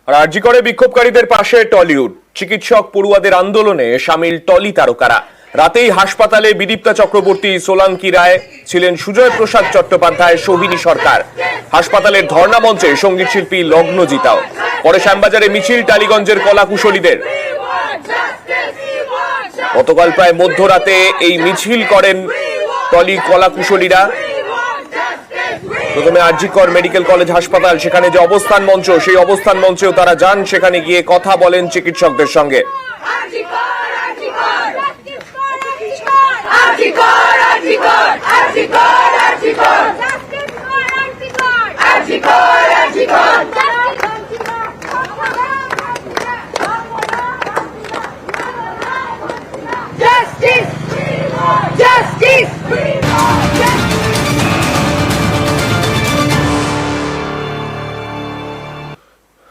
আর আরজি করে বিক্ষোভকারীদের পাশে টলিউড। চিকিৎসক পড়ুয়াদের আন্দোলনে সামিল টলি তারকারা। রাতেই হাসপাতালে বিদীপ্তা চক্রবর্তী, সোলাঙ্কি রায়, ছিলেন সুজয় প্রসাদ চট্টোপাধ্যায়, সোহিনী সরকার। হাসপাতালের ধর্ণা মঞ্চে সঙ্গীত শিল্পী লগ্নজিতাও। পরে শ্যামবাজারে মিছিল টালিগঞ্জের কলাকুশলীদের। গতকাল প্রায় মধ্যরাতে এই মিছিল করেন টলি কলাকুশলীরা। প্রথমে আরজি কর মেডিকেল কলেজ হাসপাতাল, সেখানে যে অবস্থান মঞ্চ, সেই অবস্থান মঞ্চেও তারা যান। সেখানে গিয়ে কথা বলেন চিকিৎসকদের সঙ্গে।